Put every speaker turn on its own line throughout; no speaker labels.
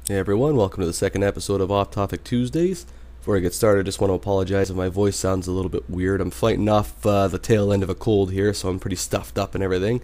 Hey everyone, welcome to the second episode of Off Topic Tuesdays. Before I get started, I just want to apologize if my voice sounds a little bit weird. I'm fighting off the tail end of a cold here, so I'm pretty stuffed up and everything.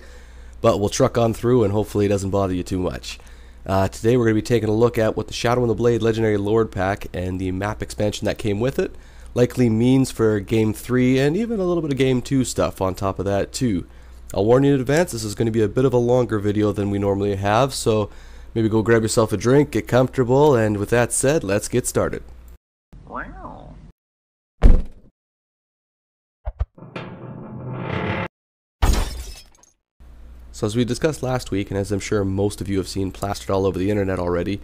But we'll truck on through and hopefully it doesn't bother you too much. Today we're going to be taking a look at what the Shadow and the Blade Legendary Lord Pack and the map expansion that came with it likely means for Game 3 and even a little bit of Game 2 stuff on top of that too. I'll warn you in advance, this is going to be a bit of a longer video than we normally have, so maybe go grab yourself a drink, get comfortable, and with that said, let's get started.
Wow.
So as we discussed last week, and as I'm sure most of you have seen plastered all over the internet already,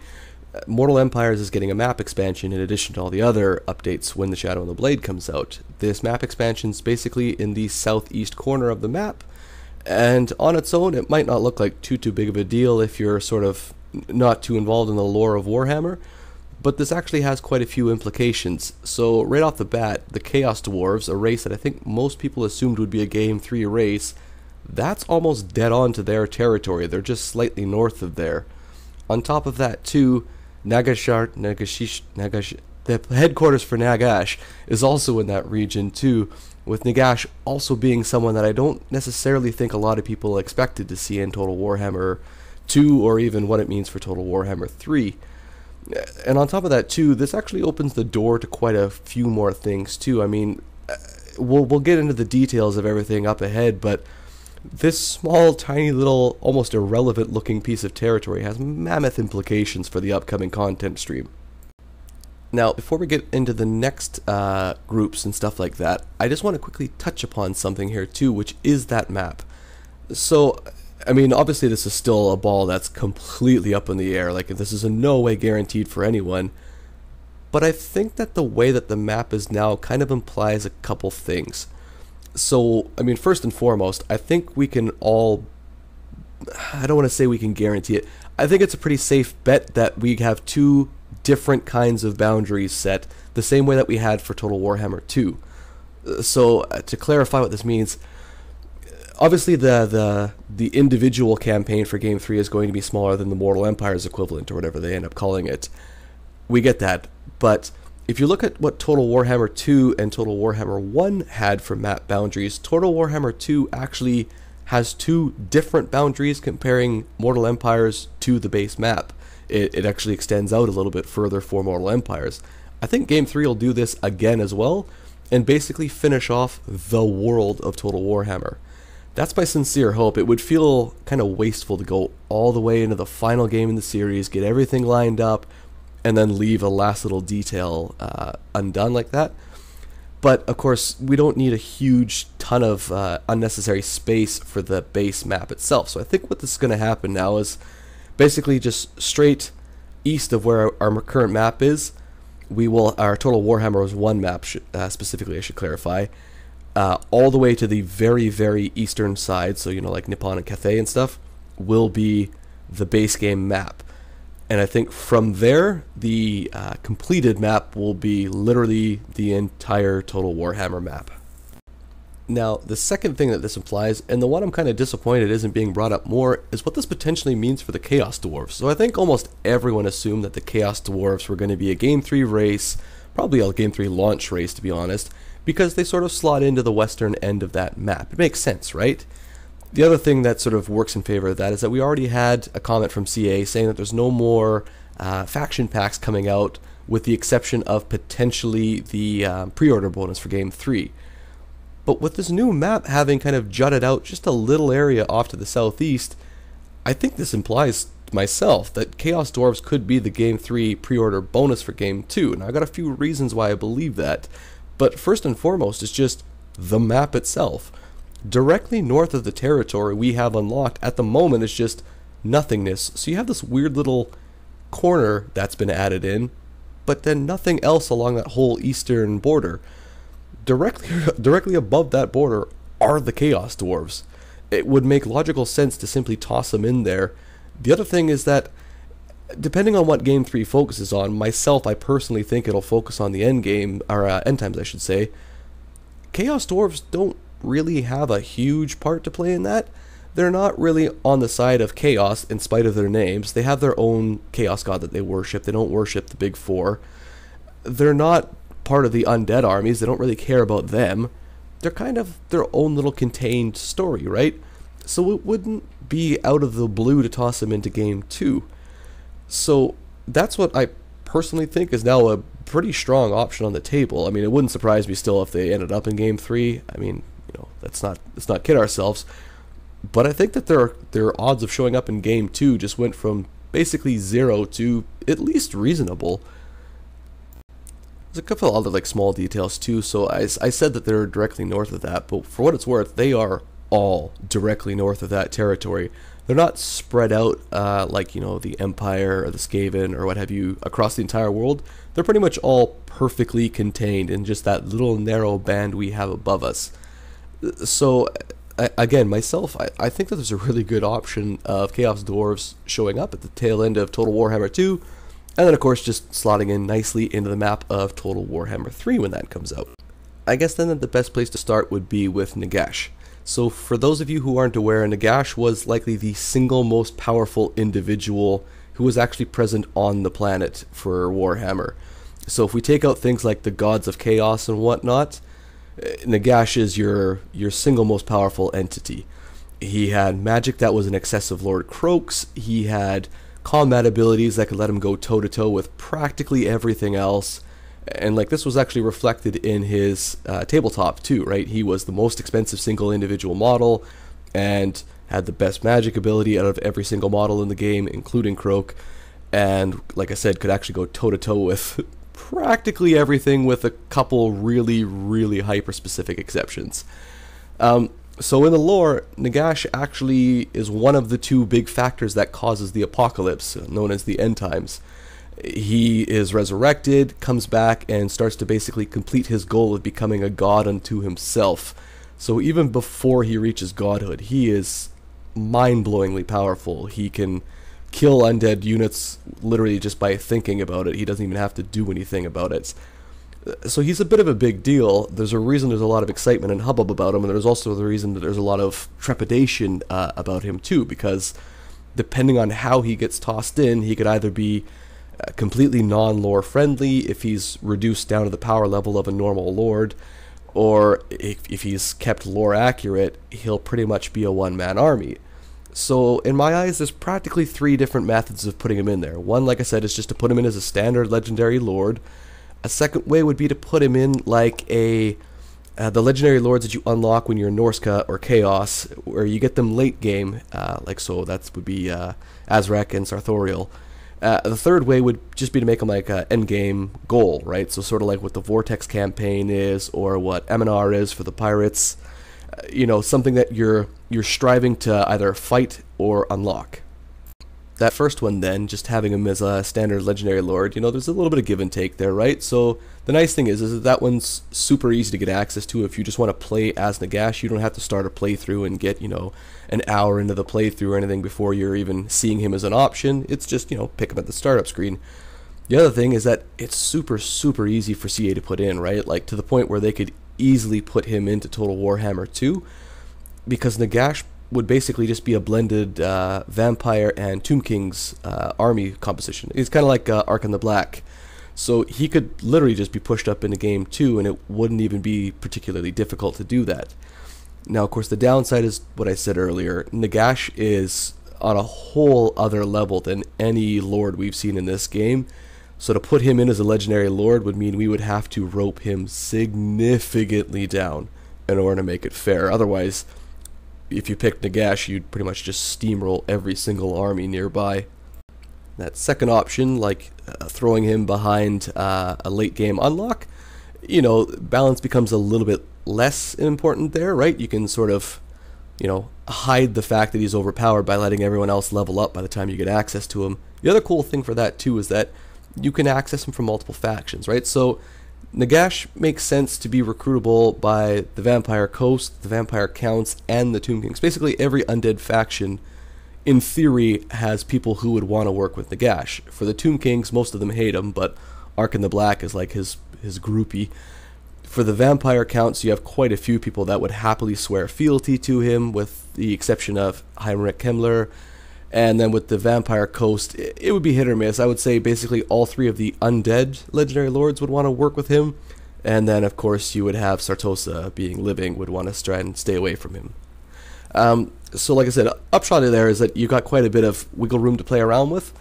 Mortal Empires is getting a map expansion in addition to all the other updates when the Shadow and the Blade comes out. This map expansion is basically in the southeast corner of the map, and on its own it might not look like too big of a deal if you're sort of not too involved in the lore of Warhammer, but this actually has quite a few implications. So right off the bat, the Chaos Dwarves, a race that I think most people assumed would be a Game 3 race, that's almost dead on to their territory. They're just slightly north of there. On top of that too, the headquarters for Nagash is also in that region too, with Nagash also being someone that I don't necessarily think a lot of people expected to see in Total Warhammer 2 or even what it means for Total Warhammer 3. And on top of that too, this actually opens the door to quite a few more things too. I mean, we'll get into the details of everything up ahead, but this small, tiny little, almost irrelevant looking piece of territory has mammoth implications for the upcoming content stream. Now, before we get into the next groups and stuff like that, I just want to quickly touch upon something here too, which is that map. So, I mean, obviously this is still a ball that's completely up in the air, like this is in no way guaranteed for anyone, but I think that the way that the map is now kind of implies a couple things. So, I mean, first and foremost, I think we can all, I don't want to say we can guarantee it, I think it's a pretty safe bet that we have two different kinds of boundaries set, the same way that we had for Total Warhammer 2. So, to clarify what this means, obviously the individual campaign for Game 3 is going to be smaller than the Mortal Empires equivalent, or whatever they end up calling it. We get that, but if you look at what Total Warhammer 2 and Total Warhammer 1 had for map boundaries, Total Warhammer 2 actually has two different boundaries comparing Mortal Empires to the base map. It actually extends out a little bit further for Mortal Empires. I think Game 3 will do this again as well, and basically finish off the world of Total Warhammer. That's my sincere hope. It would feel kind of wasteful to go all the way into the final game in the series, get everything lined up, and then leave a last little detail undone like that. But of course, we don't need a huge ton of unnecessary space for the base map itself. So I think what this is going to happen now is basically just straight east of where our current map is, our Total Warhammer 1 map, specifically I should clarify, all the way to the very, very eastern side, so you know, like Nippon and Cathay and stuff, will be the base game map. And I think from there, the completed map will be literally the entire Total Warhammer map. Now, the second thing that this implies, and the one I'm kind of disappointed isn't being brought up more, is what this potentially means for the Chaos Dwarves. So I think almost everyone assumed that the Chaos Dwarves were going to be a Game 3 race, probably a Game 3 launch race to be honest, because they sort of slot into the western end of that map. It makes sense, right? The other thing that sort of works in favor of that is that we already had a comment from CA saying that there's no more faction packs coming out, with the exception of potentially the pre-order bonus for Game 3. But with this new map having kind of jutted out just a little area off to the southeast, I think this implies myself that Chaos Dwarves could be the Game 3 pre-order bonus for Game 2. And I've got a few reasons why I believe that, but first and foremost is just the map itself. Directly north of the territory we have unlocked at the moment is just nothingness, so you have this weird little corner that's been added in, but then nothing else along that whole eastern border. Directly above that border are the Chaos Dwarves. It would make logical sense to simply toss them in there. The other thing is that, depending on what Game 3 focuses on, I personally think it'll focus on the end game, or end times I should say, Chaos Dwarves don't really have a huge part to play in that. they're not really on the side of chaos in spite of their names. They have their own chaos god that they worship. They don't worship the big four. They're not part of the undead armies. They don't really care about them. They're kind of their own little contained story, right? So it wouldn't be out of the blue to toss them into game 2. So that's what I personally think is now a pretty strong option on the table. I mean, it wouldn't surprise me still if they ended up in game 3. I mean, let's not kid ourselves. But I think that their odds of showing up in game 2 just went from basically 0 to at least reasonable. There's a couple of other small details too. So I said that they're directly north of that, but for what it's worth, they are all directly north of that territory. They're not spread out like the Empire or the Skaven or what have you across the entire world. They're pretty much all perfectly contained in just that little narrow band we have above us. So again, myself, I think that there's a really good option of Chaos Dwarves showing up at the tail end of Total Warhammer 2, and then of course just slotting in nicely into the map of Total Warhammer 3 when that comes out. I guess then the best place to start would be with Nagash. So for those of you who aren't aware, Nagash was likely the single most powerful individual who was actually present on the planet for Warhammer. So if we take out things like the gods of chaos and whatnot, Nagash is your single most powerful entity. He had magic that was in excess of Lord Croak's. He had combat abilities that could let him go toe-to-toe with practically everything else. And this was actually reflected in his tabletop too, right? He was the most expensive single individual model and had the best magic ability out of every single model in the game, including Croak. And like I said, could actually go toe-to-toe with practically everything with a couple really, really hyper-specific exceptions. So in the lore, Nagash actually is one of the two big factors that causes the apocalypse, known as the end times. He is resurrected, comes back, and starts to basically complete his goal of becoming a god unto himself. So even before he reaches godhood, he is mind-blowingly powerful. He can kill undead units literally just by thinking about it. He doesn't even have to do anything about it. So he's a bit of a big deal. There's a reason there's a lot of excitement and hubbub about him, and there's also the reason that there's a lot of trepidation about him too, because depending on how he gets tossed in, he could either be completely non-lore friendly if he's reduced down to the power level of a normal lord, or if he's kept lore accurate, he'll pretty much be a one-man army. So in my eyes, there's practically 3 different methods of putting him in there. One, like I said, is just to put him in as a standard legendary lord. A second way would be to put him in like the legendary lords that you unlock when you're Norska or Chaos, where you get them late game, so that would be Azrak and Sarthoriel. The third way would just be to make them like an endgame goal, right? So sort of like what the Vortex campaign is, or what MNR is for the pirates. Something that you're striving to either fight or unlock. That first one then, just having him as a standard legendary lord, there's a little bit of give and take there, right? So the nice thing is that one's super easy to get access to. If you just want to play as Nagash, you don't have to start a playthrough and get, an hour into the playthrough or anything before you're even seeing him as an option. It's just, pick him at the startup screen. The other thing is that it's super, super easy for CA to put in, right? To the point where they could easily put him into Total Warhammer 2, because Nagash would basically just be a blended Vampire and Tomb King's army composition. It's kind of like Ark in the Black. So he could literally just be pushed up into game 2, and it wouldn't even be particularly difficult to do that. Now, of course, the downside is what I said earlier. Nagash is on a whole other level than any lord we've seen in this game. So to put him in as a legendary lord would mean we would have to rope him significantly down in order to make it fair. Otherwise, if you picked Nagash, you'd pretty much just steamroll every single army nearby. That second option, throwing him behind a late game unlock, balance becomes a little bit less important there, right? You can sort of, hide the fact that he's overpowered by letting everyone else level up by the time you get access to him. The other cool thing for that too is that you can access him from multiple factions, right? So Nagash makes sense to be recruitable by the Vampire Coast, the Vampire Counts, and the Tomb Kings. Basically every undead faction, in theory, has people who would want to work with Nagash. For the Tomb Kings, most of them hate him, but Ark in the Black is like his groupie. For the vampire counts, you have quite a few people that would happily swear fealty to him, with the exception of Heinrich Himmler. And then with the vampire coast, it would be hit or miss. I would say basically all three of the undead legendary lords would want to work with him. And then, of course, you would have Sartosa, being living, would want to try and stay away from him. So like I said, upshot of there is that you got quite a bit of wiggle room to play around with.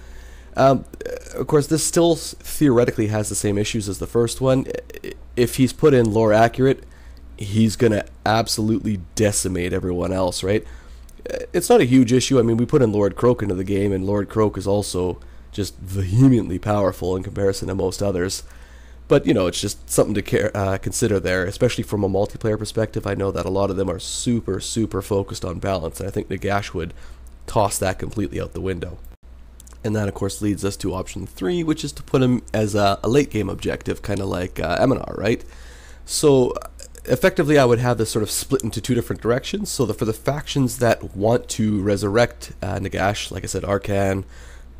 Of course, this still theoretically has the same issues as the first one. If he's put in lore accurate, he's going to absolutely decimate everyone else, right? It's not a huge issue. I mean, we put in Lord Croak into the game, and Lord Croak is also just vehemently powerful in comparison to most others. But, it's just something to consider there, especially from a multiplayer perspective. I know that a lot of them are super, super focused on balance, and I think Nagash would toss that completely out the window. And that, of course, leads us to option 3, which is to put him as a late-game objective, kind of like Eminar, right? So, effectively, I would have this sort of split into two different directions. So, for the factions that want to resurrect Nagash, like I said, Arcan,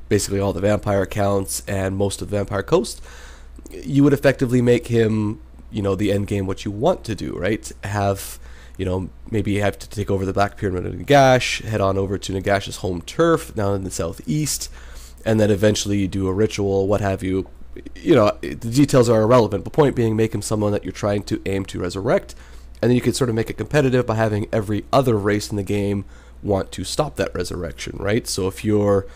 basically all the vampire accounts, and most of the vampire coast, you would effectively make him, the end game what you want to do, right? Have, maybe you have to take over the Black Pyramid of Nagash, head on over to Nagash's home turf down in the southeast, and then eventually you do a ritual, what have you. The details are irrelevant. The point being, make him someone that you're trying to aim to resurrect, and then you can sort of make it competitive by having every other race in the game want to stop that resurrection, right? So if you're,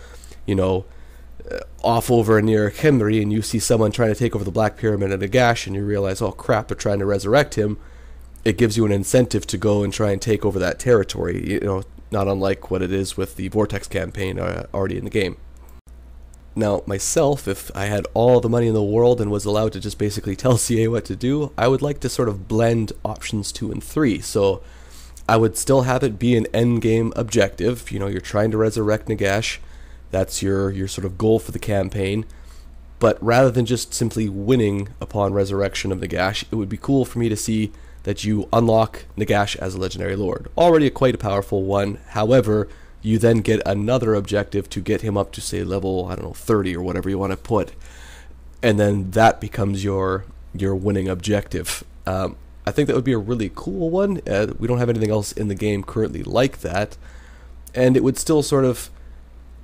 off over near Khemri and you see someone trying to take over the Black Pyramid of Nagash and you realize, oh crap, they're trying to resurrect him, it gives you an incentive to go and try and take over that territory, not unlike what it is with the Vortex campaign already in the game. Now, myself, if I had all the money in the world and was allowed to just basically tell CA what to do, I would like to sort of blend options 2 and 3. So I would still have it be an endgame objective. You're trying to resurrect Nagash. That's your sort of goal for the campaign. But rather than just simply winning upon resurrection of Nagash, it would be cool for me to see that you unlock Nagash as a legendary lord. Already quite a powerful one. However, you then get another objective to get him up to, say, level, 30 or whatever you want to put. And then that becomes your winning objective. I think that would be a really cool one. We don't have anything else in the game currently like that. And it would still sort of...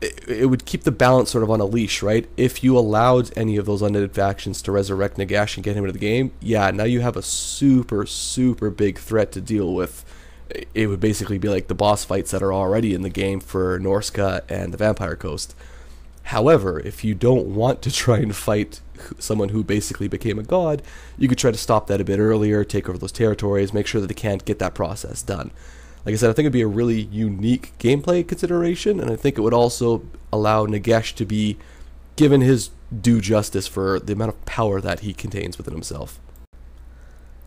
It would keep the balance sort of on a leash, right? If you allowed any of those undead factions to resurrect Nagash and get him into the game, yeah, now you have a super, super big threat to deal with. It would basically be like the boss fights that are already in the game for Norska and the Vampire Coast. However, if you don't want to try and fight someone who basically became a god, you could try to stop that a bit earlier, take over those territories, make sure that they can't get that process done. Like I said, I think it'd be a really unique gameplay consideration, and I think it would also allow Nagash to be given his due justice for the amount of power that he contains within himself.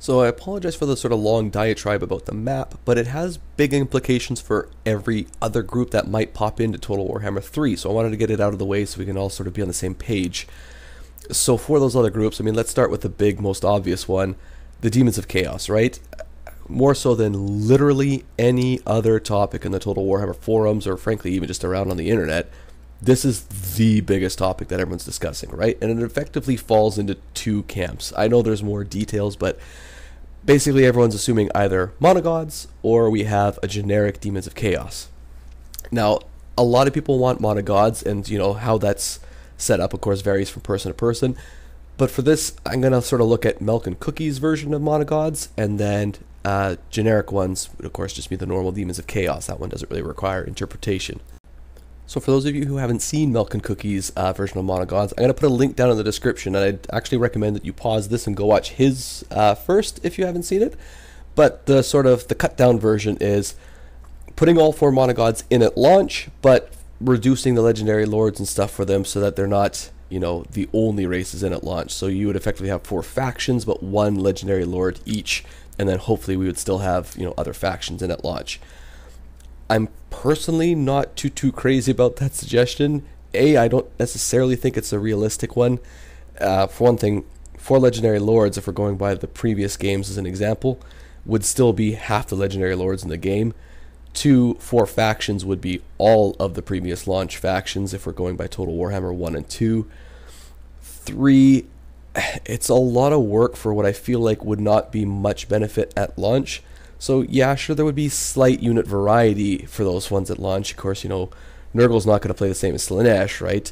So I apologize for the sort of long diatribe about the map, but it has big implications for every other group that might pop into Total Warhammer 3, so I wanted to get it out of the way so we can all sort of be on the same page. So for those other groups, let's start with the big, most obvious one, the Demons of Chaos, right? More so than literally any other topic in the Total Warhammer forums, or frankly even just around on the internet, this is the biggest topic that everyone's discussing, right? And it effectively falls into two camps. I know there's more details, but basically everyone's assuming either monogods or we have a generic Demons of Chaos. Now, a lot of people want monogods, and how that's set up, of course, varies from person to person. But for this, I'm going to sort of look at Milk and Cookies version of monogods, and then generic ones would, of course, just be the normal Demons of Chaos. That one doesn't really require interpretation. So for those of you who haven't seen Milk and Cookies' version of monogods, I'm going to put a link down in the description, and I'd actually recommend that you pause this and go watch his first if you haven't seen it. But the sort of the cut down version is putting all 4 monogods in at launch, but reducing the legendary lords and stuff for them so that they're not, the only races in at launch. So you would effectively have 4 factions, but 1 legendary lord each, and then hopefully we would still have, other factions in at launch. I'm personally not too crazy about that suggestion. I don't necessarily think it's a realistic one. For one thing, 4 legendary lords, if we're going by the previous games as an example, would still be half the legendary lords in the game. 4 factions would be all of the previous launch factions if we're going by Total Warhammer 1 and 2. 3, it's a lot of work for what I feel like would not be much benefit at launch. So yeah, sure, there would be slight unit variety for those ones at launch. Of course, Nurgle's not going to play the same as Slaanesh, right?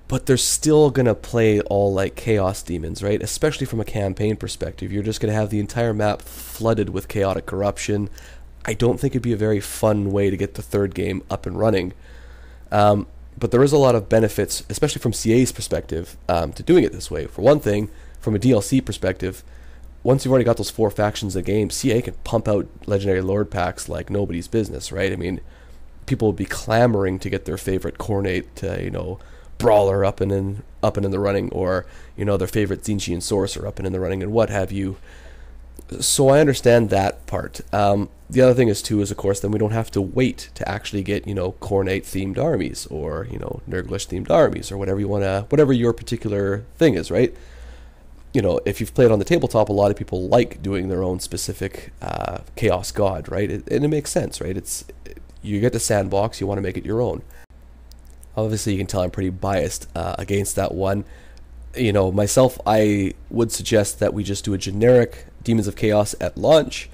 But they're still going to play all like Chaos Demons, right? Especially from a campaign perspective. You're just going to have the entire map flooded with Chaotic Corruption. I don't think it'd be a very fun way to get the third game up and running. But there is a lot of benefits, especially from CA's perspective, to doing it this way. For one thing, from a DLC perspective, once you've already got those 4 factions in the game, CA can pump out Legendary Lord packs like nobody's business, right? I mean, people will be clamoring to get their favorite Cornate, Brawler up and in the running, or their favorite Tzeentchian Sorcerer up and in the running, and what have you. So I understand that part. The other thing is of course, then we don't have to wait to actually get Cornate themed armies, or Nurglish themed armies, or whatever your particular thing is, right? If you've played on the tabletop, a lot of people like doing their own specific Chaos God, right? And it makes sense, right? You get the sandbox, you want to make it your own. Obviously, you can tell I'm pretty biased against that one. Myself, I would suggest that we just do a generic Demons of Chaos at launch,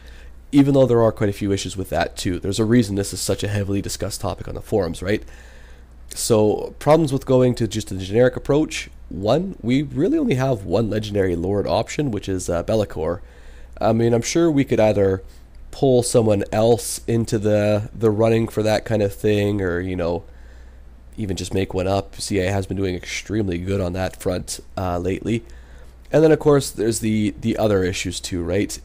even though there are quite a few issues with that too. There's a reason this is such a heavily discussed topic on the forums, right? So, problems with going to just a generic approach. One, we really only have one Legendary Lord option, which is Be'lakor. I mean, I'm sure we could either pull someone else into the running for that kind of thing, or, even just make one up. CA has been doing extremely good on that front lately. And then, of course, there's the other issues too, right?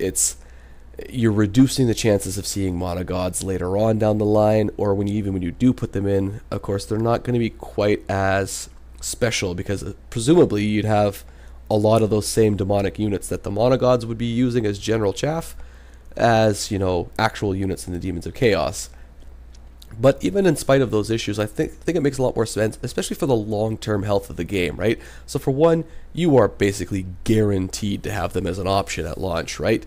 You're reducing the chances of seeing monogods later on down the line, or when you do put them in, of course, they're not going to be quite as special, because presumably you'd have a lot of those same demonic units that the monogods would be using as general chaff as, actual units in the Demons of Chaos. But even in spite of those issues, I think it makes a lot more sense, especially for the long-term health of the game, right? So for one, you are basically guaranteed to have them as an option at launch, right?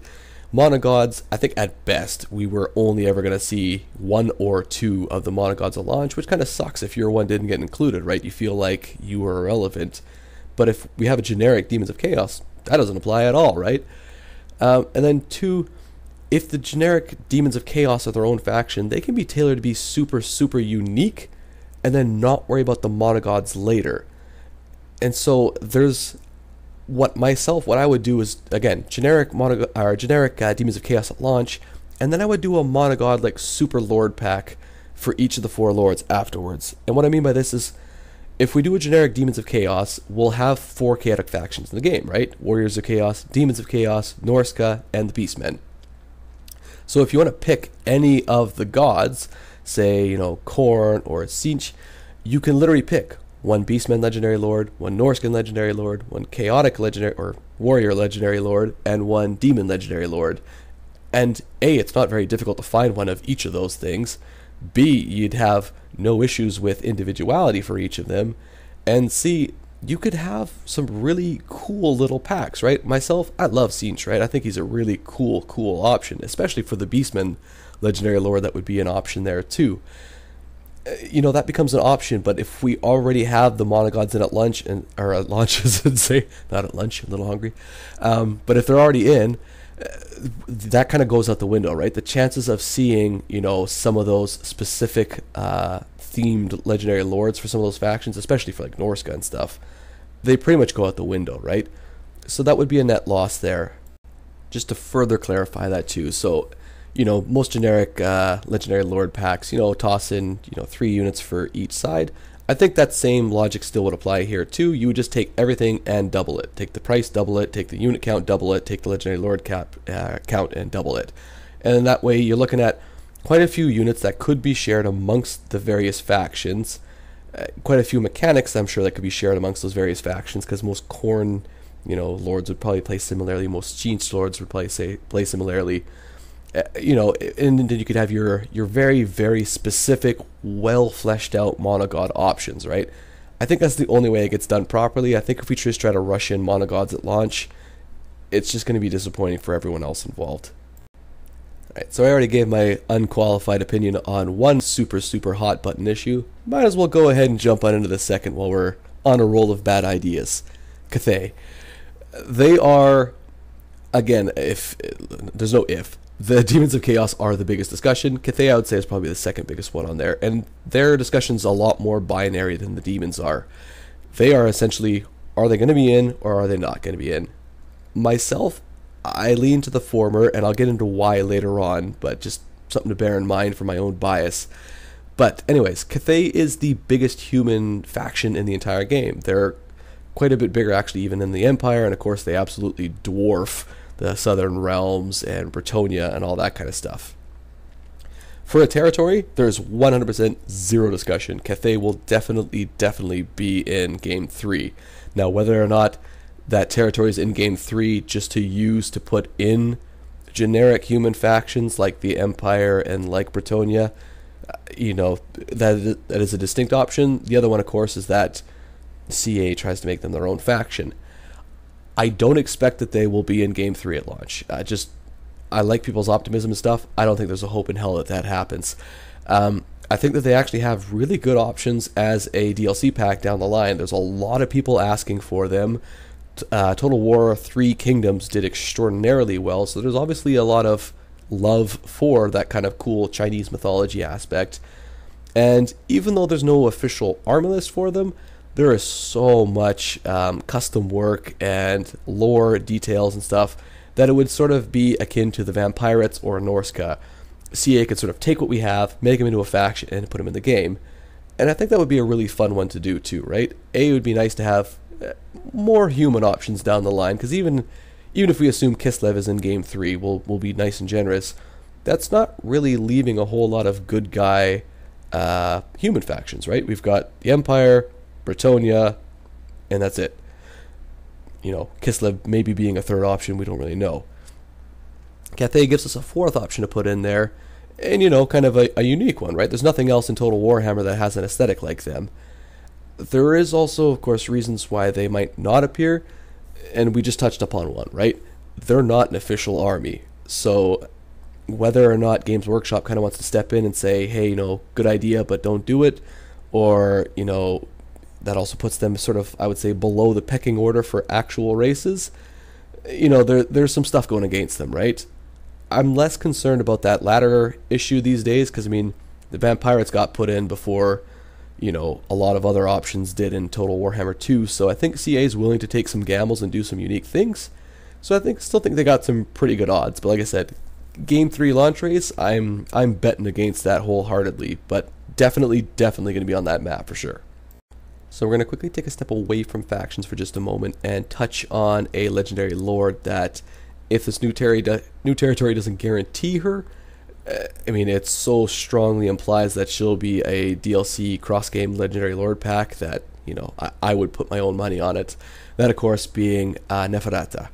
Monogods, I think at best, we were only ever going to see 1 or 2 of the monogods at launch, which kind of sucks if your one didn't get included, right? You feel like you were irrelevant. But if we have a generic Demons of Chaos, that doesn't apply at all, right? And then 2, if the generic Demons of Chaos are their own faction, they can be tailored to be super, super unique, and then not worry about the monogods later. And so there's what I would do is, again, generic Demons of Chaos at launch, and then I would do a monogod like Super Lord pack for each of the 4 lords afterwards. And what I mean by this is, if we do a generic Demons of Chaos, we'll have 4 chaotic factions in the game, right? Warriors of Chaos, Demons of Chaos, Norska, and the Beastmen. So if you want to pick any of the gods, say, Khorne or Tzeentch, you can literally pick 1 Beastman Legendary Lord, 1 Norscan Legendary Lord, 1 Chaotic Legendary or Warrior Legendary Lord, and 1 Demon Legendary Lord. And A, it's not very difficult to find one of each of those things. B, you'd have no issues with individuality for each of them. And C, you could have some really cool little packs, right? Myself, I love Tzeentch, right? I think he's a really cool option, especially for the Beastman Legendary Lord. That would be an option there too. That becomes an option, but if we already have the monogods in at lunch, or at launch, as I'd say, not at lunch, I'm a little hungry, but if they're already in, that kind of goes out the window, right? The chances of seeing, some of those specific themed legendary lords for some of those factions, especially for like Norska and stuff, they pretty much go out the window, right? So that would be a net loss there. Just to further clarify that too, so most generic legendary lord packs, toss in 3 units for each side. I think that same logic still would apply here too. You would just take everything and double it. Take the price, double it. Take the unit count, double it. Take the legendary lord count and double it. And that way you're looking at quite a few units that could be shared amongst the various factions. Quite a few mechanics, I'm sure, that could be shared amongst those various factions, because most Khorne, lords would probably play similarly. Most Tzeentch lords would probably play similarly. And then you could have your very, very specific, well fleshed out monogod options, right? I think that's the only way it gets done properly. I think if we just try to rush in monogods at launch, it's just going to be disappointing for everyone else involved. Alright, so I already gave my unqualified opinion on one super, super hot button issue. Might as well go ahead and jump on into the second while we're on a roll of bad ideas. Cathay. They are, again, if there's no if, the Demons of Chaos are the biggest discussion. Cathay, I would say, is probably the second biggest one on there, and their discussion's a lot more binary than the Demons are. They are essentially, are they going to be in or are they not going to be in? Myself, I lean to the former, and I'll get into why later on, but just something to bear in mind for my own bias. But anyways, Cathay is the biggest human faction in the entire game. They're quite a bit bigger actually even than the Empire, and of course they absolutely dwarf the Southern Realms and Bretonnia and all that kind of stuff. For a territory, there's 100% zero discussion. Cathay will definitely be in Game 3. Now, whether or not that territory is in Game 3 just to use to put in generic human factions like the Empire and like Bretonnia, that is a distinct option. The other one, of course, is that CA tries to make them their own faction. I don't expect that they will be in Game 3 at launch. I like people's optimism and stuff. I don't think there's a hope in hell that happens. I think that they actually have really good options as a DLC pack down the line. There's a lot of people asking for them. Total War 3 Kingdoms did extraordinarily well, so there's obviously a lot of love for that kind of cool Chinese mythology aspect. And even though there's no official army list for them, there is so much custom work and lore details and stuff that it would sort of be akin to the Vampirates or Norska. CA could sort of take what we have, make them into a faction, and put them in the game. And I think that would be a really fun one to do too, right? It would be nice to have more human options down the line, because even if we assume Kislev is in Game 3, we'll be nice and generous. That's not really leaving a whole lot of good guy human factions, right? We've got the Empire, Bretonnia, and that's it. Kislev maybe being a third option, we don't really know. Cathay gives us a fourth option to put in there, and kind of a unique one, right? There's nothing else in Total Warhammer that has an aesthetic like them. There is also, of course, reasons why they might not appear, and we just touched upon one, right? They're not an official army, so whether or not Games Workshop kind of wants to step in and say, hey, good idea, but don't do it, or, that also puts them sort of, I would say, below the pecking order for actual races. There's some stuff going against them, right? I'm less concerned about that latter issue these days, because, the Vampirates got put in before, a lot of other options did in Total Warhammer 2, so I think CA is willing to take some gambles and do some unique things. So I still think they got some pretty good odds, but like I said, Game 3 launch race, I'm betting against that wholeheartedly, but definitely going to be on that map for sure. So we're going to quickly take a step away from factions for just a moment and touch on a legendary lord that, if this new territory doesn't guarantee her, it so strongly implies that she'll be a DLC cross-game legendary lord pack that, I would put my own money on it. That, of course, being Neferata.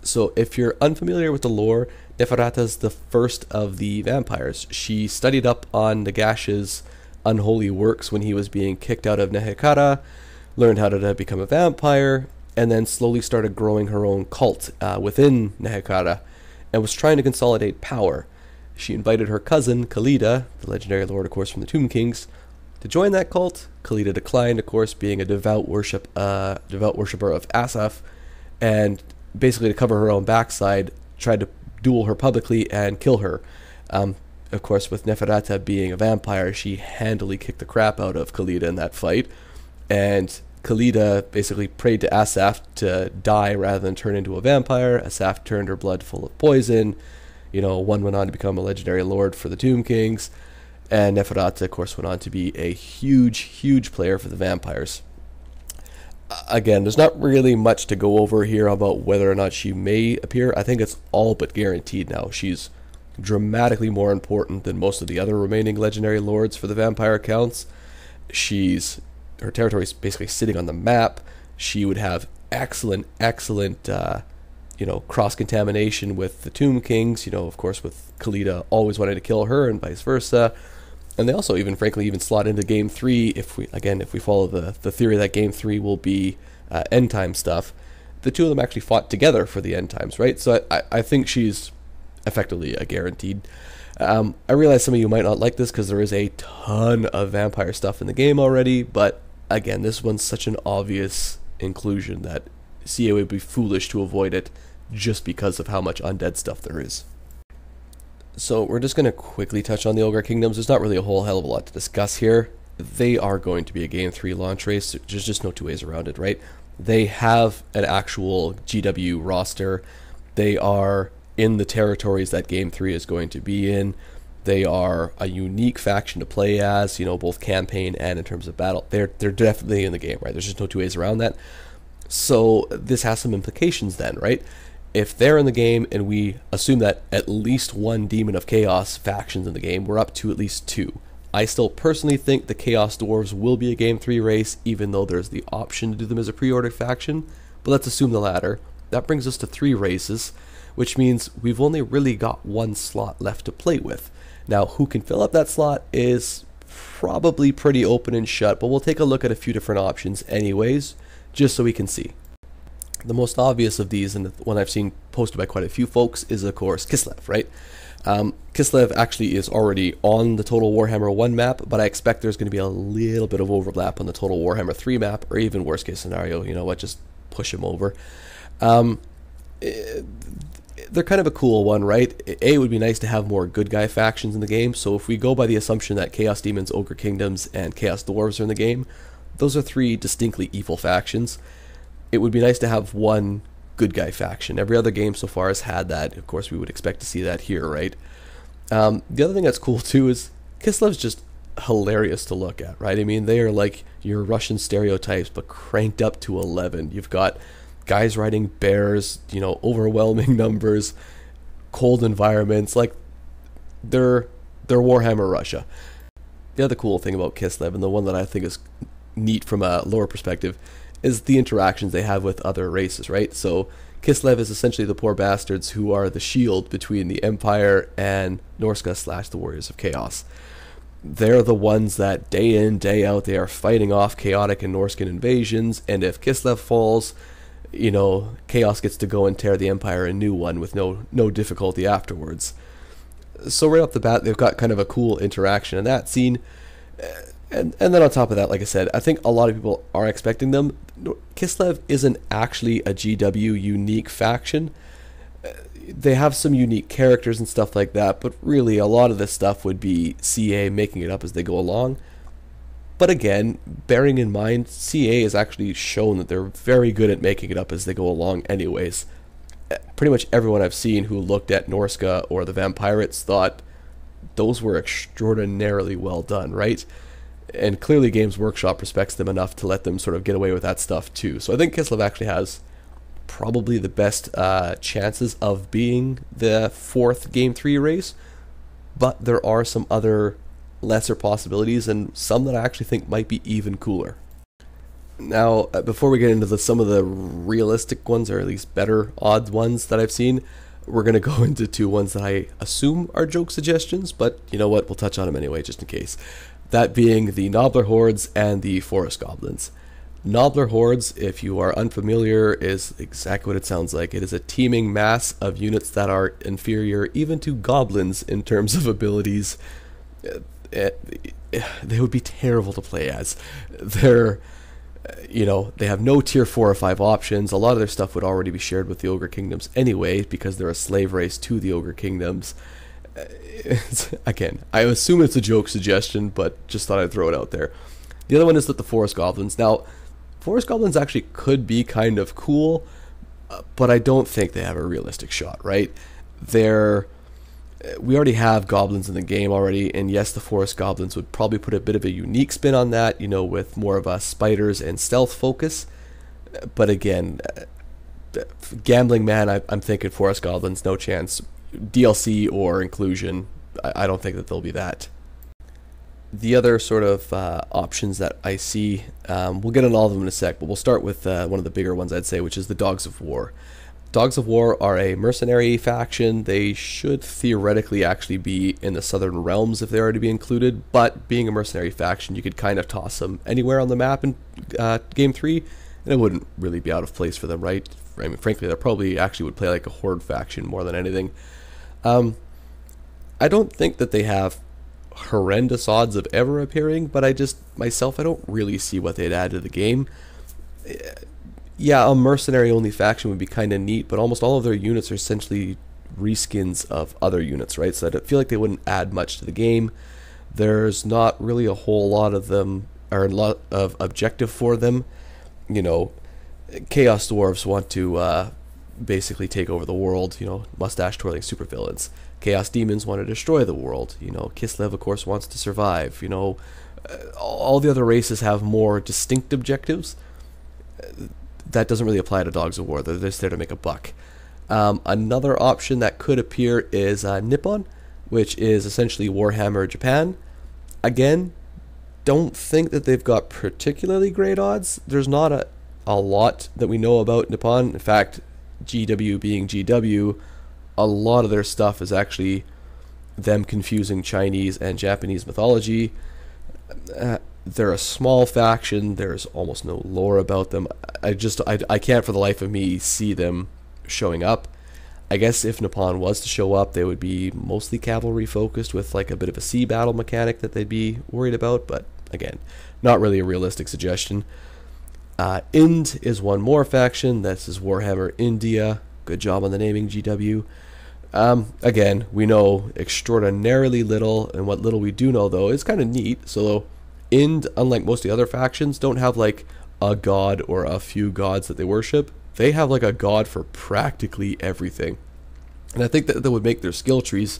So if you're unfamiliar with the lore, Neferata's the first of the vampires. She studied up on Nagash's unholy works when he was being kicked out of Nehekara, learned how to become a vampire, and then slowly started growing her own cult within Nehekara, and was trying to consolidate power. She invited her cousin, Khalida, the legendary lord, of course, from the Tomb Kings, to join that cult. Khalida declined, of course, being a devout worshipper of Asaph, and basically to cover her own backside, tried to duel her publicly and kill her. Of course, with Neferata being a vampire, she handily kicked the crap out of Khalida in that fight, and Khalida basically prayed to Asaph to die rather than turn into a vampire. Asaph turned her blood full of poison. One went on to become a legendary lord for the Tomb Kings, and Neferata, of course, went on to be a huge player for the vampires. Again, there's not really much to go over here about whether or not she may appear. I think it's all but guaranteed now. She's dramatically more important than most of the other remaining legendary lords for the vampire accounts. Her territory is basically sitting on the map. She would have excellent cross-contamination with the Tomb Kings, of course, with Khalida always wanting to kill her and vice versa. And they also even slot into Game 3 if we follow the theory that Game 3 will be end time stuff. The two of them actually fought together for the end times, right? So I think she's effectively a guaranteed. I realize some of you might not like this because there is a ton of vampire stuff in the game already, but again, this one's such an obvious inclusion that CA would be foolish to avoid it just because of how much undead stuff there is. So we're just going to quickly touch on the Ogre Kingdoms. There's not really a whole hell of a lot to discuss here. They are going to be a Game 3 launch race. There's just no two ways around it, right? They have an actual GW roster. They are in the territories that Game 3 is going to be in. They are a unique faction to play as, you know, both campaign and in terms of battle. They're definitely in the game, right? There's just no two ways around that. So this has some implications then, right? If they're in the game and we assume that at least one Demon of Chaos faction's in the game, we're up to at least 2. I still personally think the Chaos Dwarves will be a Game 3 race, even though there's the option to do them as a pre-order faction. But let's assume the latter. That brings us to 3 races, which means we've only really got 1 slot left to play with. Now, who can fill up that slot is probably pretty open and shut, but we'll take a look at a few different options anyways, just so we can see. The most obvious of these, and the one I've seen posted by quite a few folks, is of course Kislev, right? Kislev actually is already on the Total Warhammer 1 map, but I expect there's going to be a little bit of overlap on the Total Warhammer 3 map, or even worst case scenario, you know what, just push him over. They're kind of a cool one, right? It would be nice to have more good guy factions in the game, so if we go by the assumption that Chaos Demons, Ogre Kingdoms, and Chaos Dwarves are in the game, those are 3 distinctly evil factions. It would be nice to have one good guy faction. Every other game so far has had that. Of course, we would expect to see that here, right? The other thing that's cool too is Kislev's just hilarious to look at, right? I mean, they are like your Russian stereotypes, but cranked up to 11. You've got guys riding bears, you know, overwhelming numbers, cold environments, like they're Warhammer Russia. The other cool thing about Kislev, and the one that I think is neat from a lore perspective, is the interactions they have with other races, right? So Kislev is essentially the poor bastards who are the shield between the Empire and Norska / the Warriors of Chaos. They're the ones that day in, day out, they are fighting off chaotic and Norscan invasions, and if Kislev falls, you know, Chaos gets to go and tear the Empire a new one with no difficulty afterwards. So right off the bat, they've got kind of a cool interaction in that scene. And then on top of that, like I said, I think a lot of people are expecting them. Kislev isn't actually a GW unique faction. They have some unique characters and stuff like that, but really a lot of this stuff would be CA making it up as they go along. But again, bearing in mind, CA has actually shown that they're very good at making it up as they go along anyways. Pretty much everyone I've seen who looked at Norska or the Vampirates thought those were extraordinarily well done, right? And clearly Games Workshop respects them enough to let them sort of get away with that stuff too. So I think Kislev actually has probably the best chances of being the 4th Game 3 race, but there are some other lesser possibilities and some that I actually think might be even cooler. Now, before we get into some of the realistic ones, or at least better odds ones that I've seen, we're going to go into 2 ones that I assume are joke suggestions, but you know what, we'll touch on them anyway just in case. That being the Nobbler Hordes and the Forest Goblins. Nobbler Hordes, if you are unfamiliar, is exactly what it sounds like. It is a teeming mass of units that are inferior even to goblins in terms of abilities. They would be terrible to play as. They're, you know, they have no tier 4 or 5 options. A lot of their stuff would already be shared with the Ogre Kingdoms anyway, because they're a slave race to the Ogre Kingdoms. Again, I assume it's a joke suggestion, but just thought I'd throw it out there. The other one is that the Forest Goblins. Now, Forest Goblins actually could be kind of cool, but I don't think they have a realistic shot, right? We already have goblins in the game already, and yes, the Forest Goblins would probably put a bit of a unique spin on that, you know, with more of a spiders and stealth focus. But again, gambling man, I'm thinking Forest Goblins, no chance. DLC or inclusion, I don't think that they'll be that. The other sort of options that I see, we'll get on all of them in a sec, but we'll start with one of the bigger ones, I'd say, which is the Dogs of War. Dogs of War are a mercenary faction. They should theoretically actually be in the Southern Realms if they are to be included, but being a mercenary faction, you could kind of toss them anywhere on the map in Game 3, and it wouldn't really be out of place for them, right? I mean, frankly, they probably actually would play like a horde faction more than anything. I don't think that they have horrendous odds of ever appearing, but I don't really see what they'd add to the game. Yeah, a mercenary-only faction would be kind of neat, but almost all of their units are essentially reskins of other units, right? So I feel like they wouldn't add much to the game. There's not really a whole lot of them, or a lot of objective for them. You know, Chaos Dwarves want to basically take over the world, mustache-twirling supervillains. Chaos Demons want to destroy the world. Kislev, of course, wants to survive. All the other races have more distinct objectives. That doesn't really apply to Dogs of War. They're just there to make a buck. Another option that could appear is Nippon, which is essentially Warhammer Japan. Again, don't think that they've got particularly great odds. There's not a lot that we know about Nippon. In fact, GW being GW, a lot of their stuff is actually them confusing Chinese and Japanese mythology. They're a small faction. There's almost no lore about them. I can't for the life of me see them showing up. I guess if Nippon was to show up, they would be mostly cavalry focused with like a bit of a sea battle mechanic that they'd be worried about, but again, not really a realistic suggestion. Ind is one more faction. This is Warhammer India. Good job on the naming, GW. Again, we know extraordinarily little, and what little we do know, though, is kind of neat. So Ind, unlike most of the other factions, don't have like a god or a few gods that they worship. They have like a god for practically everything. And I think that would make their skill trees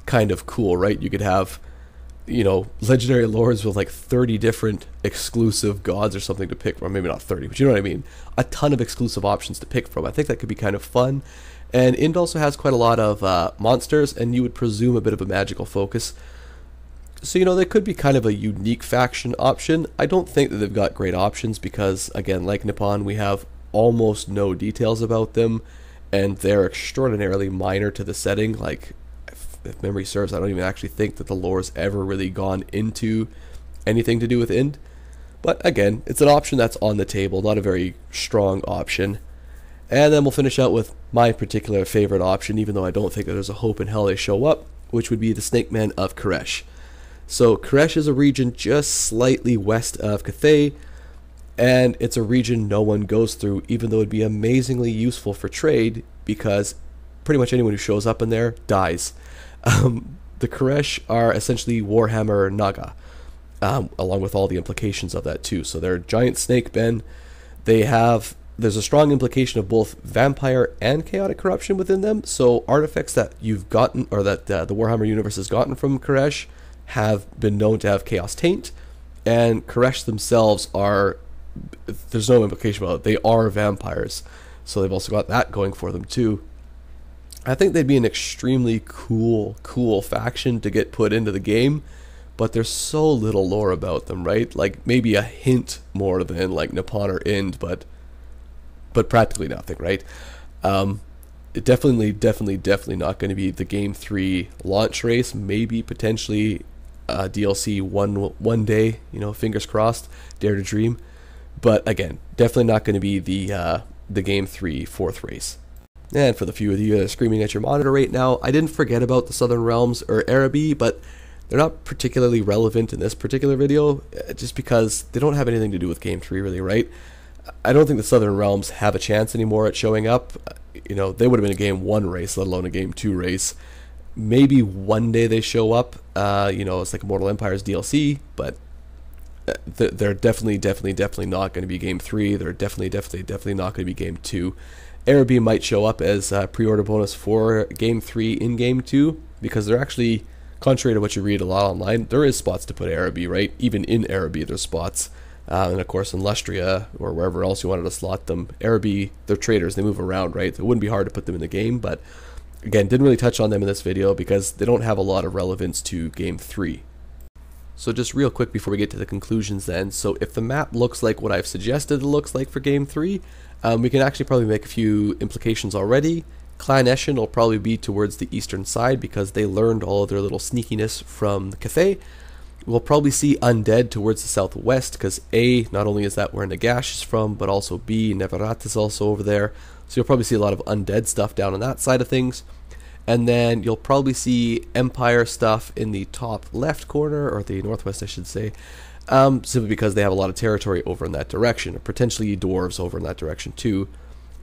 kind of cool, right? You could have, legendary lords with like 30 different exclusive gods or something to pick from. Maybe not 30, but you know what I mean. A ton of exclusive options to pick from. I think that could be kind of fun. And Ind also has quite a lot of monsters, and you would presume a bit of a magical focus. So, they could be kind of a unique faction option. I don't think that they've got great options because, again, like Nippon, we have almost no details about them, and they're extraordinarily minor to the setting. Like, if memory serves, I don't even actually think that the lore's ever really gone into anything to do with Ind. But again, it's an option that's on the table, not a very strong option. And then we'll finish out with my particular favorite option, even though I don't think that there's a hope in hell they show up, which would be the Snake Men of Koresh. So Koresh is a region just slightly west of Cathay, and it's a region no one goes through, even though it'd be amazingly useful for trade, because pretty much anyone who shows up in there dies. The Koresh are essentially Warhammer Naga, along with all the implications of that too. So they're giant snake men. There's a strong implication of both vampire and chaotic corruption within them. So artifacts that you've gotten, or that the Warhammer universe has gotten from Koresh, have been known to have chaos taint, and Koresh themselves there's no implication about it, they are vampires. So they've also got that going for them too. I think they'd be an extremely cool faction to get put into the game, but there's so little lore about them, right? Like maybe a hint more than like Nippon or Ind, but practically nothing, right? Definitely not going to be the Game 3 launch race. Maybe potentially DLC one day, fingers crossed, dare to dream. But again, definitely not going to be the Game 3 fourth race. And for the few of you that are screaming at your monitor right now, I didn't forget about the Southern Realms or Araby, but they're not particularly relevant in this particular video, just because they don't have anything to do with Game 3 really, right? I don't think the Southern Realms have a chance anymore at showing up. They would have been a Game 1 race, let alone a Game 2 race. Maybe one day they show up, it's like Immortal Empire's DLC, but they're definitely not going to be Game 3. They're definitely not going to be Game 2. Araby might show up as a pre-order bonus for Game 3 in Game 2, because they're actually, contrary to what you read a lot online, there is spots to put Araby, right? Even in Araby there's spots. And of course in Lustria, or wherever else you wanted to slot them, Araby, they're traders, they move around, right? It wouldn't be hard to put them in the game, but again, didn't really touch on them in this video because they don't have a lot of relevance to Game 3. So just real quick before we get to the conclusions then, so if the map looks like what I've suggested it looks like for Game 3, we can actually probably make a few implications already. Clan Eshin will probably be towards the eastern side because they learned all of their little sneakiness from Cathay. We'll probably see Undead towards the southwest because A, not only is that where Nagash is from, but also B, Nevarat is also over there. So you'll probably see a lot of Undead stuff down on that side of things. And then you'll probably see Empire stuff in the top left corner, or the northwest I should say. simply because they have a lot of territory over in that direction, potentially dwarves over in that direction too.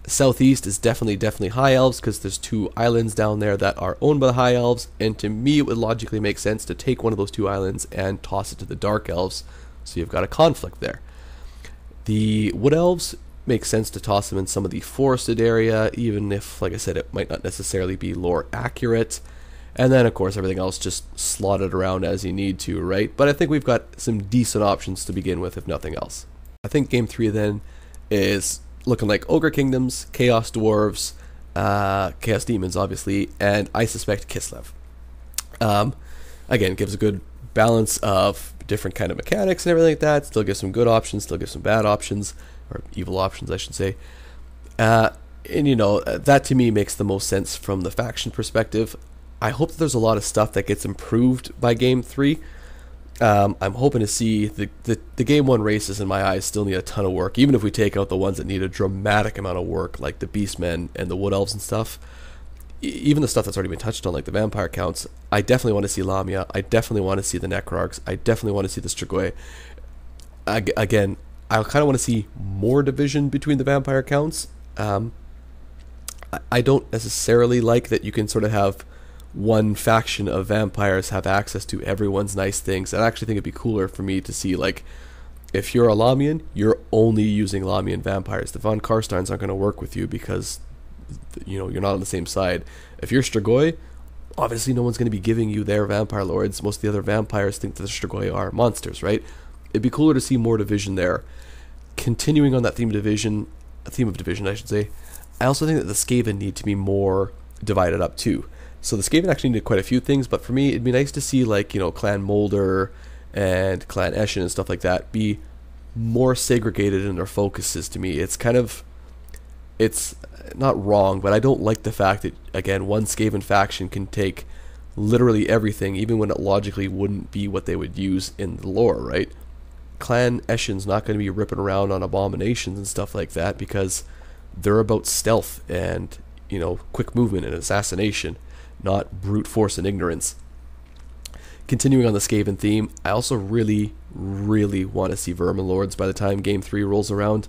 Southeast is definitely high elves, because there's 2 islands down there that are owned by the high elves, and to me it would logically make sense to take one of those 2 islands and toss it to the dark elves, so you've got a conflict there. The wood elves makes sense to toss them in some of the forested area, even if, like I said, it might not necessarily be lore accurate. And then, of course, everything else just slot it around as you need to, right? But I think we've got some decent options to begin with, if nothing else. I think Game 3 then is looking like Ogre Kingdoms, Chaos Dwarves, Chaos Demons, obviously, and I suspect Kislev. Again, gives a good balance of different kind of mechanics and everything like that. Still gives some good options, still gives some bad options, or evil options, I should say. And, you know, that to me makes the most sense from the faction perspective. I hope that there's a lot of stuff that gets improved by Game 3. I'm hoping to see the Game 1 races, in my eyes, still need a ton of work, even if we take out the ones that need a dramatic amount of work, like the Beastmen and the Wood Elves and stuff. Even the stuff that's already been touched on, like the Vampire Counts. I definitely want to see Lamia. I definitely want to see the Necrarchs. I definitely want to see the Strigoi. Again, I kind of want to see more division between the Vampire Counts. I don't necessarily like that you can sort of have one faction of vampires have access to everyone's nice things. I actually think it'd be cooler for me to see, like, if you're a Lamian, you're only using Lamian vampires. The Von Karsteins aren't going to work with you because, you know, you're not on the same side. If you're Strigoi, obviously no one's going to be giving you their vampire lords. Most of the other vampires think that the Strigoi are monsters, right? It'd be cooler to see more division there. Continuing on that theme of division, I should say, I also think that the Skaven need to be more divided up too. So the Skaven actually need quite a few things, but for me, it'd be nice to see, like, you know, Clan Molder and Clan Eshin and stuff like that be more segregated in their focuses to me. It's kind of, it's not wrong, but I don't like the fact that, again, one Skaven faction can take literally everything, even when it logically wouldn't be what they would use in the lore, right? Clan Eshin's not going to be ripping around on abominations and stuff like that, because they're about stealth and, you know, quick movement and assassination, not brute force and ignorance. Continuing on the Skaven theme, I also really want to see Vermin Lords by the time Game 3 rolls around.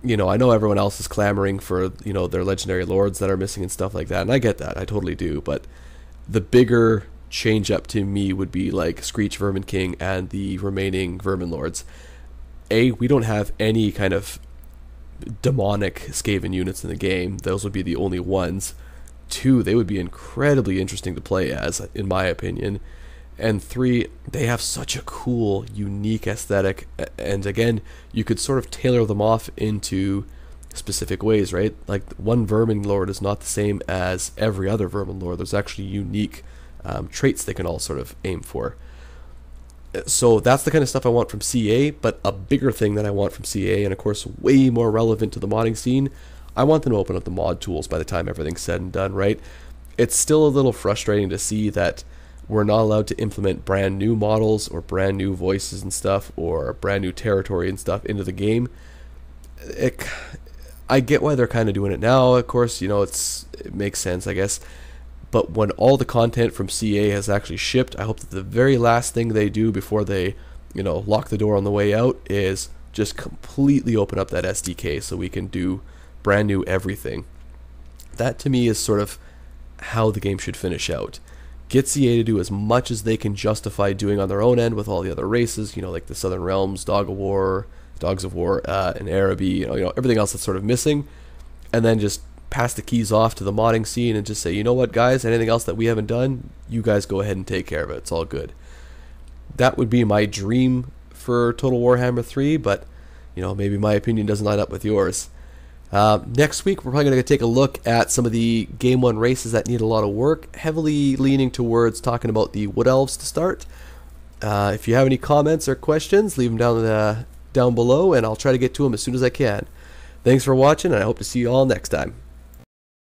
You know, I know everyone else is clamoring for, you know, their legendary lords that are missing and stuff like that, and I get that, I totally do, but the bigger change up to me would be like Screech Vermin King and the remaining Vermin Lords. We don't have any kind of demonic Skaven units in the game. Those would be the only ones. 2, they would be incredibly interesting to play as, in my opinion. And 3, they have such a cool, unique aesthetic, and again, you could sort of tailor them off into specific ways, right? Like, one Vermin Lord is not the same as every other Vermin Lord. There's actually unique traits they can all sort of aim for. So that's the kind of stuff I want from CA, but a bigger thing that I want from CA, and of course way more relevant to the modding scene, I want them to open up the mod tools by the time everything's said and done, right? It's still a little frustrating to see that we're not allowed to implement brand new models or brand new voices and stuff or brand new territory and stuff into the game. I get why they're kind of doing it now, of course, you know, it makes sense, I guess. But when all the content from CA has actually shipped, I hope that the very last thing they do before they, you know, lock the door on the way out is just completely open up that SDK so we can do brand new everything. That to me is sort of how the game should finish out. Get CA to do as much as they can justify doing on their own end with all the other races, you know, like the Southern Realms, Dogs of War, and Araby, you know, everything else that's sort of missing, and then just pass the keys off to the modding scene and just say, you know what, guys, anything else that we haven't done, you guys go ahead and take care of it. It's all good. That would be my dream for Total Warhammer 3, but, you know, maybe my opinion doesn't line up with yours. Next week, we're probably going to take a look at some of the Game 1 races that need a lot of work, heavily leaning towards talking about the Wood Elves to start. If you have any comments or questions, leave them down below, and I'll try to get to them as soon as I can. Thanks for watching, and I hope to see you all next time.